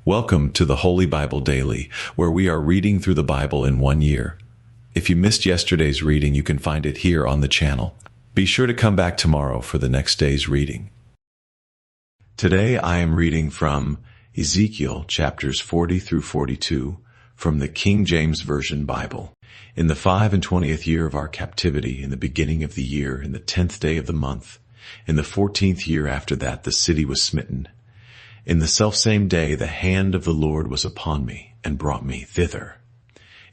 Welcome to the Holy Bible Daily, where we are reading through the Bible in 1 year. If you missed yesterday's reading, you can find it here on the channel. Be sure to come back tomorrow for the next day's reading. Today I am reading from Ezekiel chapters 40 through 42 from the King James Version Bible. In the 25th year of our captivity, in the beginning of the year, in the 10th day of the month, in the 14th year after that, the city was smitten. In the selfsame day the hand of the Lord was upon me, and brought me thither.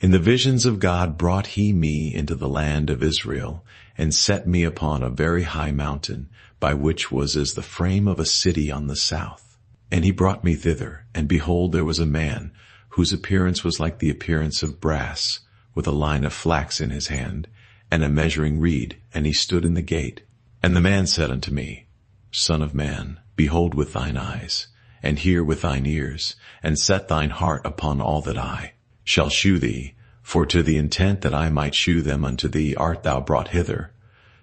In the visions of God brought he me into the land of Israel, and set me upon a very high mountain, by which was as the frame of a city on the south. And he brought me thither, and behold, there was a man, whose appearance was like the appearance of brass, with a line of flax in his hand, and a measuring reed, and he stood in the gate. And the man said unto me, Son of man, behold with thine eyes, and hear with thine ears, and set thine heart upon all that I shall shew thee, for to the intent that I might shew them unto thee art thou brought hither.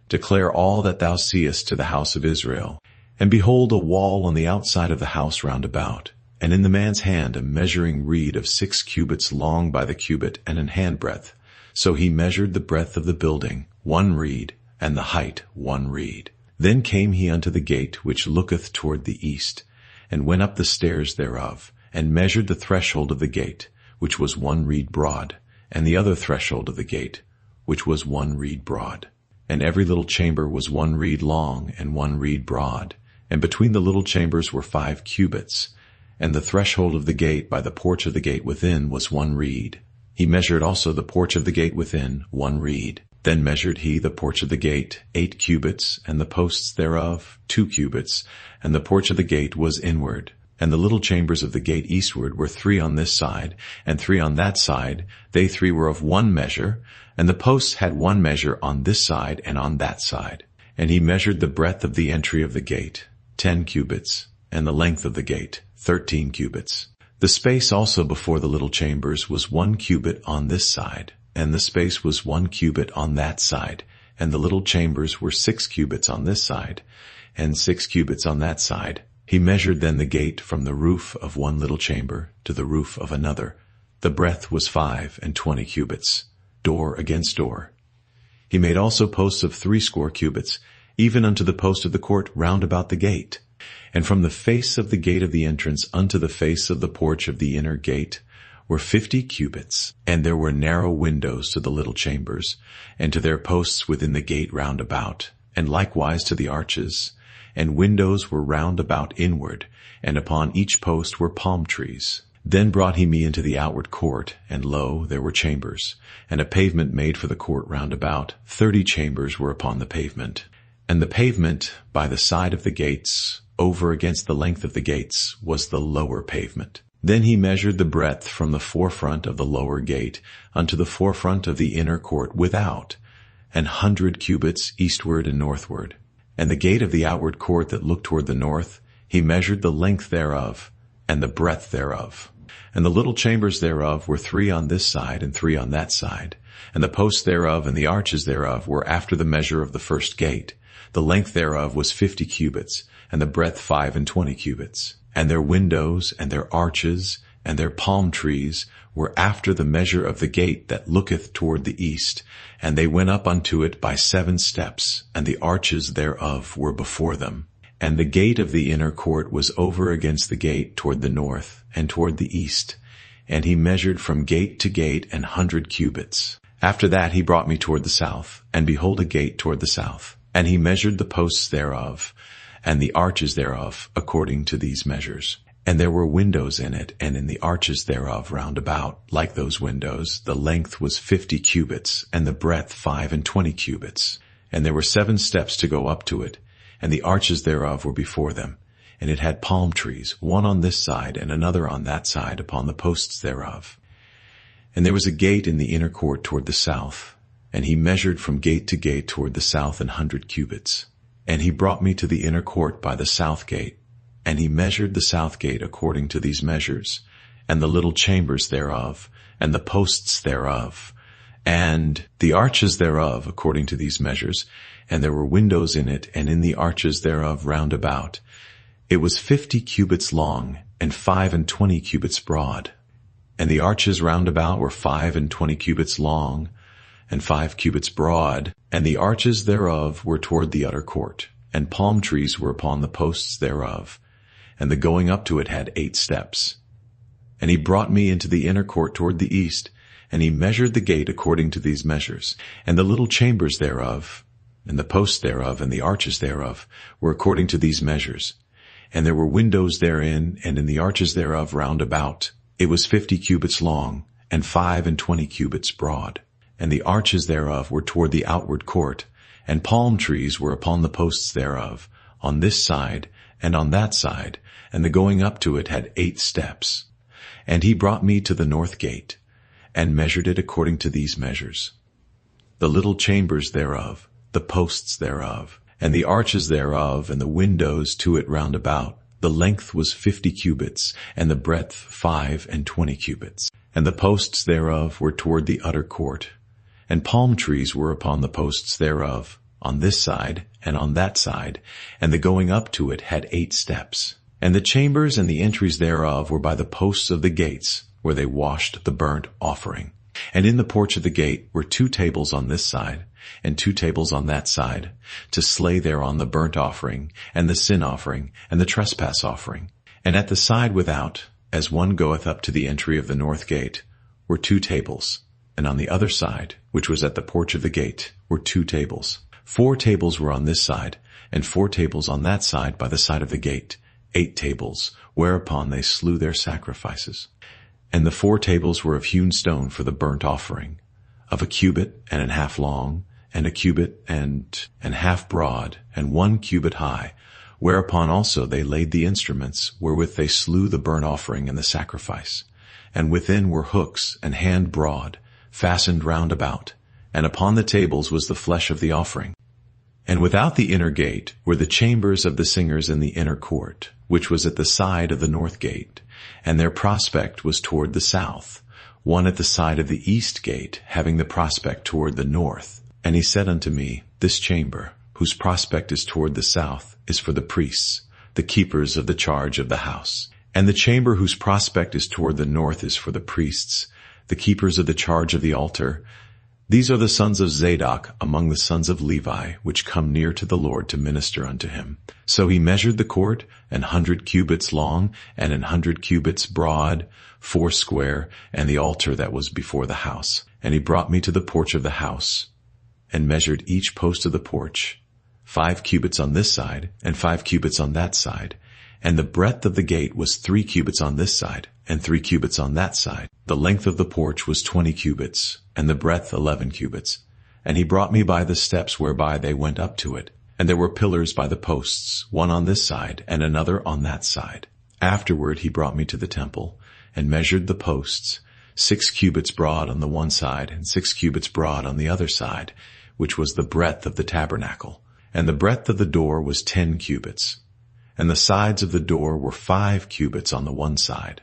Declare all that thou seest to the house of Israel. And behold, a wall on the outside of the house round about, and in the man's hand a measuring reed of 6 cubits long by the cubit, and an handbreadth. So he measured the breadth of the building, 1 reed, and the height 1 reed. Then came he unto the gate which looketh toward the east, and went up the stairs thereof, and measured the threshold of the gate, which was 1 reed broad, and the other threshold of the gate, which was 1 reed broad. And every little chamber was 1 reed long, and 1 reed broad, and between the little chambers were 5 cubits, and the threshold of the gate by the porch of the gate within was 1 reed. He measured also the porch of the gate within 1 reed. Then measured he the porch of the gate 8 cubits, and the posts thereof 2 cubits, and the porch of the gate was inward. And the little chambers of the gate eastward were 3 on this side, and 3 on that side. They 3 were of 1 measure, and the posts had 1 measure on this side and on that side. And he measured the breadth of the entry of the gate 10 cubits, and the length of the gate 13 cubits. The space also before the little chambers was 1 cubit on this side, and the space was 1 cubit on that side, and the little chambers were 6 cubits on this side, and 6 cubits on that side. He measured then the gate from the roof of 1 little chamber to the roof of another. The breadth was 25 cubits, door against door. He made also posts of 60 cubits, even unto the post of the court round about the gate. And from the face of the gate of the entrance unto the face of the porch of the inner gate were 50 cubits, and there were narrow windows to the little chambers, and to their posts within the gate round about, and likewise to the arches. And windows were round about inward, and upon each post were palm trees. Then brought he me into the outward court, and lo, there were chambers, and a pavement made for the court round about. 30 chambers were upon the pavement. And the pavement by the side of the gates, over against the length of the gates, was the lower pavement. Then he measured the breadth from the forefront of the lower gate unto the forefront of the inner court without, 100 cubits eastward and northward. And the gate of the outward court that looked toward the north, he measured the length thereof, and the breadth thereof. And the little chambers thereof were 3 on this side and 3 on that side. And the posts thereof and the arches thereof were after the measure of the first gate. The length thereof was 50 cubits, and the breadth 25 cubits. And their windows, and their arches, and their palm trees were after the measure of the gate that looketh toward the east. And they went up unto it by 7 steps, and the arches thereof were before them. And the gate of the inner court was over against the gate toward the north, and toward the east. And he measured from gate to gate 100 cubits. After that he brought me toward the south, and behold a gate toward the south. And he measured the posts thereof, and the arches thereof, according to these measures. And there were windows in it, and in the arches thereof round about, like those windows, the length was 50 cubits, and the breadth 25 cubits. And there were 7 steps to go up to it, and the arches thereof were before them. And it had palm trees, 1 on this side, and another on that side, upon the posts thereof. And there was a gate in the inner court toward the south, and he measured from gate to gate toward the south 100 cubits. And he brought me to the inner court by the south gate, and he measured the south gate according to these measures, and the little chambers thereof, and the posts thereof, and the arches thereof according to these measures, and there were windows in it, and in the arches thereof round about. It was 50 cubits long, and 25 cubits broad. And the arches round about were 25 cubits long, and 5 cubits broad, and the arches thereof were toward the utter court, and palm trees were upon the posts thereof, and the going up to it had 8 steps. And he brought me into the inner court toward the east, and he measured the gate according to these measures, and the little chambers thereof, and the posts thereof, and the arches thereof, were according to these measures. And there were windows therein, and in the arches thereof round about. It was 50 cubits long, and 25 cubits broad. And the arches thereof were toward the outward court, and palm trees were upon the posts thereof, on this side and on that side, and the going up to it had 8 steps. And he brought me to the north gate, and measured it according to these measures. The little chambers thereof, the posts thereof, and the arches thereof, and the windows to it round about, the length was 50 cubits, and the breadth 25 cubits. And the posts thereof were toward the utter court, and palm trees were upon the posts thereof, on this side and on that side, and the going up to it had 8 steps. And the chambers and the entries thereof were by the posts of the gates, where they washed the burnt offering. And in the porch of the gate were 2 tables on this side, and 2 tables on that side, to slay thereon the burnt offering, and the sin offering, and the trespass offering. And at the side without, as one goeth up to the entry of the north gate, were 2 tables. And on the other side, which was at the porch of the gate, were 2 tables. 4 tables were on this side, and 4 tables on that side by the side of the gate, 8 tables, whereupon they slew their sacrifices. And the 4 tables were of hewn stone for the burnt offering, of 1 cubit and an half long, and 1 cubit and half broad, and 1 cubit high, whereupon also they laid the instruments wherewith they slew the burnt offering and the sacrifice. And within were hooks and hand broad, fastened round about, and upon the tables was the flesh of the offering. And without the inner gate were the chambers of the singers in the inner court, which was at the side of the north gate, and their prospect was toward the south, one at the side of the east gate, having the prospect toward the north. And he said unto me, This chamber, whose prospect is toward the south, is for the priests, the keepers of the charge of the house. And the chamber whose prospect is toward the north is for the priests, the keepers of the charge of the altar. These are the sons of Zadok among the sons of Levi, which come near to the Lord to minister unto him. So he measured the court 100 cubits long, and 100 cubits broad, 4 square, and the altar that was before the house. And he brought me to the porch of the house, and measured each post of the porch, 5 cubits on this side, and 5 cubits on that side. And the breadth of the gate was 3 cubits on this side, and 3 cubits on that side. The length of the porch was 20 cubits, and the breadth 11 cubits. And he brought me by the steps whereby they went up to it. And there were pillars by the posts, one on this side, and another on that side. Afterward he brought me to the temple, and measured the posts, 6 cubits broad on the one side, and 6 cubits broad on the other side, which was the breadth of the tabernacle. And the breadth of the door was 10 cubits. And the sides of the door were 5 cubits on the one side,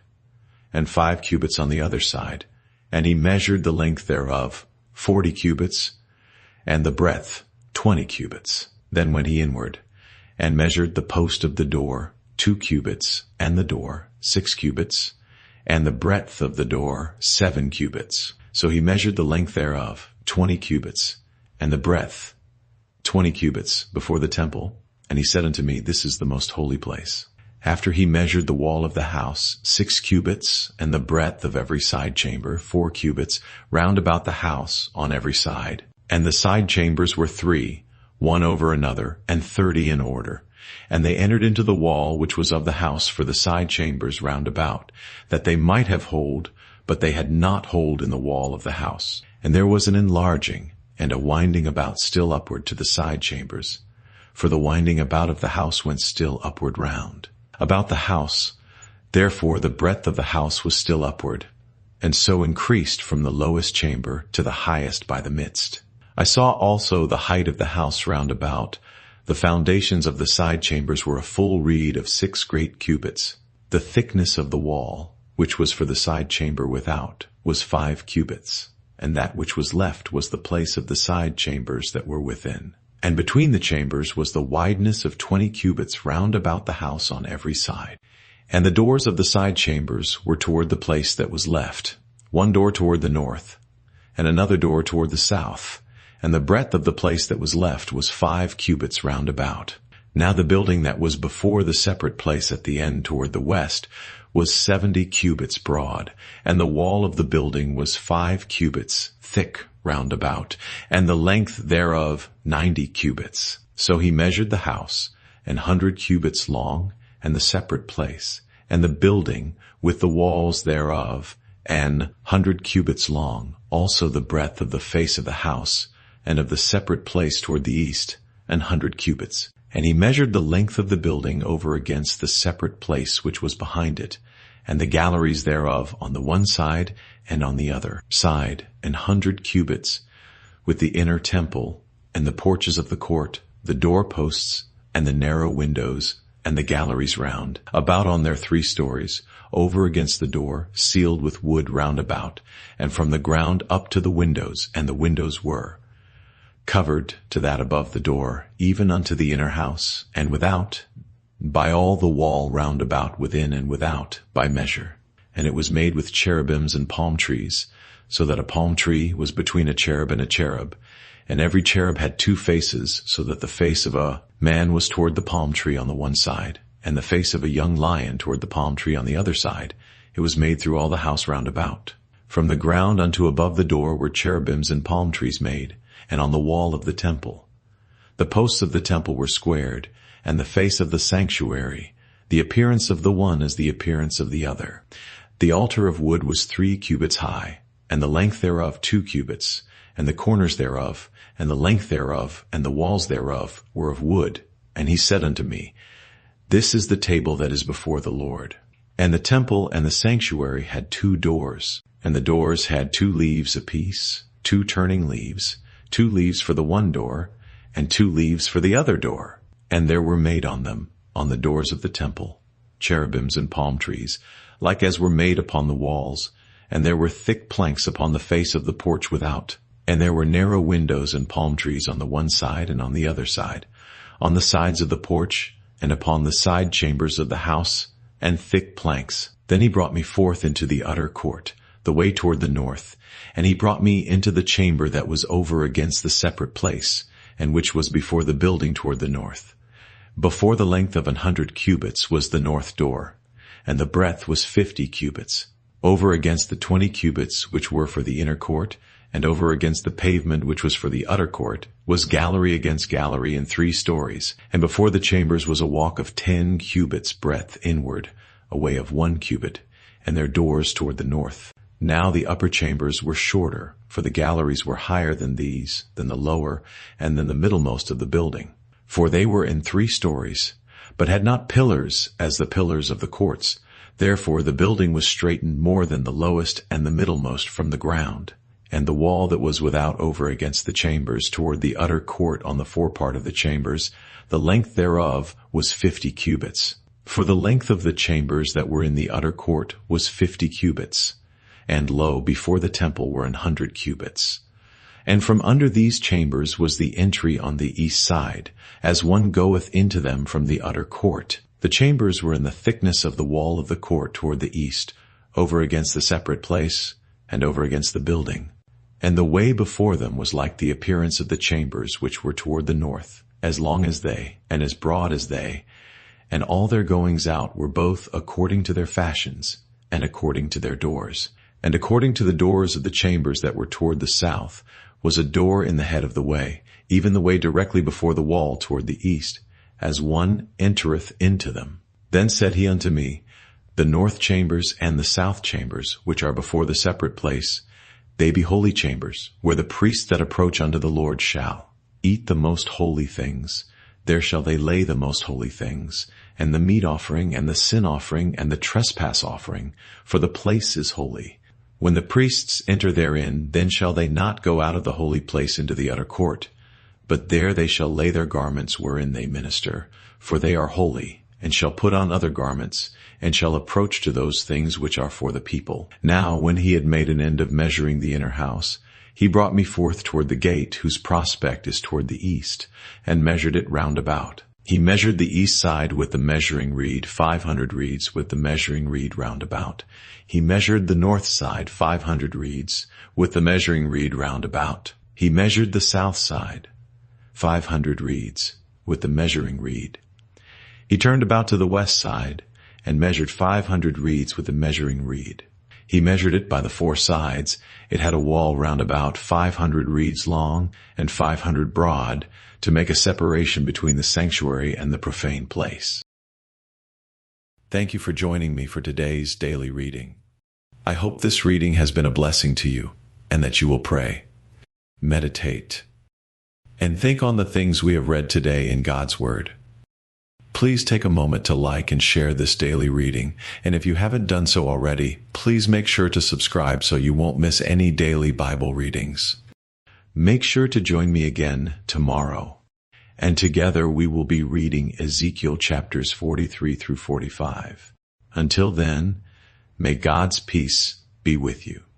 and 5 cubits on the other side. And he measured the length thereof 40 cubits, and the breadth 20 cubits. Then went he inward, and measured the post of the door 2 cubits, and the door 6 cubits, and the breadth of the door 7 cubits. So he measured the length thereof 20 cubits, and the breadth 20 cubits before the temple. And he said unto me, This is the most holy place. After he measured the wall of the house 6 cubits, and the breadth of every side chamber 4 cubits, round about the house on every side. And the side chambers were 3, one over another, and 30 in order. And they entered into the wall which was of the house for the side chambers round about, that they might have hold, but they had not hold in the wall of the house. And there was an enlarging, and a winding about still upward to the side chambers. For the winding about of the house went still upward round. About the house, therefore the breadth of the house was still upward, and so increased from the lowest chamber to the highest by the midst. I saw also the height of the house round about. The foundations of the side chambers were a full reed of 6 great cubits. The thickness of the wall, which was for the side chamber without, was 5 cubits, and that which was left was the place of the side chambers that were within. And between the chambers was the wideness of 20 cubits round about the house on every side. And the doors of the side chambers were toward the place that was left, one door toward the north, and another door toward the south. And the breadth of the place that was left was 5 cubits round about. Now the building that was before the separate place at the end toward the west was 70 cubits broad, and the wall of the building was 5 cubits thick round about, and the length thereof 90 cubits. So he measured the house, 100 cubits long, and the separate place, and the building with the walls thereof, 100 cubits long, also the breadth of the face of the house, and of the separate place toward the east, 100 cubits. And he measured the length of the building over against the separate place which was behind it, and the galleries thereof on the one side and on the other side, 100 cubits, with the inner temple, and the porches of the court, the doorposts, and the narrow windows, and the galleries round, about on their 3 stories, over against the door, sealed with wood round about, and from the ground up to the windows, and the windows were covered to that above the door, even unto the inner house, and without, by all the wall round about within and without, by measure. And it was made with cherubims and palm trees, so that a palm tree was between a cherub and a cherub. And every cherub had 2 faces, so that the face of a man was toward the palm tree on the one side, and the face of a young lion toward the palm tree on the other side. It was made through all the house round about. From the ground unto above the door were cherubims and palm trees made, and on the wall of the temple. The posts of the temple were squared, and the face of the sanctuary, the appearance of the one as the appearance of the other. The altar of wood was 3 cubits high, and the length thereof 2 cubits, and the corners thereof, and the length thereof, and the walls thereof were of wood. And he said unto me, This is the table that is before the Lord. And the temple and the sanctuary had 2 doors, and the doors had 2 leaves apiece, 2 turning leaves, 2 leaves for the one door, and 2 leaves for the other door. And there were made on them, on the doors of the temple, cherubims and palm trees, like as were made upon the walls. And there were thick planks upon the face of the porch without. And there were narrow windows and palm trees on the one side and on the other side, on the sides of the porch, and upon the side chambers of the house, and thick planks. Then he brought me forth into the utter court, the way toward the north, and he brought me into the chamber that was over against the separate place, and which was before the building toward the north. Before the length of 100 cubits was the north door, and the breadth was 50 cubits. Over against the 20 cubits which were for the inner court, and over against the pavement which was for the utter court, was gallery against gallery in 3 stories. And before the chambers was a walk of 10 cubits breadth inward, a way of 1 cubit, and their doors toward the north. Now the upper chambers were shorter, for the galleries were higher than these, than the lower, and than the middlemost of the building. For they were in 3 stories, but had not pillars as the pillars of the courts. Therefore the building was straitened more than the lowest and the middlemost from the ground. And the wall that was without over against the chambers toward the utter court on the forepart of the chambers, the length thereof was 50 cubits. For the length of the chambers that were in the utter court was 50 cubits. And lo, before the temple were 100 cubits. And from under these chambers was the entry on the east side, as one goeth into them from the utter court. The chambers were in the thickness of the wall of the court toward the east, over against the separate place, and over against the building. And the way before them was like the appearance of the chambers which were toward the north, as long as they, and as broad as they, and all their goings out were both according to their fashions, and according to their doors. And according to the doors of the chambers that were toward the south, was a door in the head of the way, even the way directly before the wall toward the east, as one entereth into them. Then said he unto me, The north chambers and the south chambers, which are before the separate place, they be holy chambers, where the priests that approach unto the Lord shall eat the most holy things. There shall they lay the most holy things, and the meat offering, and the sin offering, and the trespass offering, for the place is holy. When the priests enter therein, then shall they not go out of the holy place into the utter court, but there they shall lay their garments wherein they minister, for they are holy, and shall put on other garments, and shall approach to those things which are for the people. Now when he had made an end of measuring the inner house, he brought me forth toward the gate, whose prospect is toward the east, and measured it round about. He measured the east side with the measuring reed, 500 reeds with the measuring reed round about. He measured the north side, 500 reeds with the measuring reed round about. He measured the south side, 500 reeds with the measuring reed. He turned about to the west side and measured 500 reeds with the measuring reed. He measured it by the four sides. It had a wall round about 500 reeds long and 500 broad to make a separation between the sanctuary and the profane place. Thank you for joining me for today's daily reading. I hope this reading has been a blessing to you and that you will pray, meditate, and think on the things we have read today in God's Word. Please take a moment to like and share this daily reading, and if you haven't done so already, please make sure to subscribe so you won't miss any daily Bible readings. Make sure to join me again tomorrow, and together we will be reading Ezekiel chapters 43 through 45. Until then, may God's peace be with you.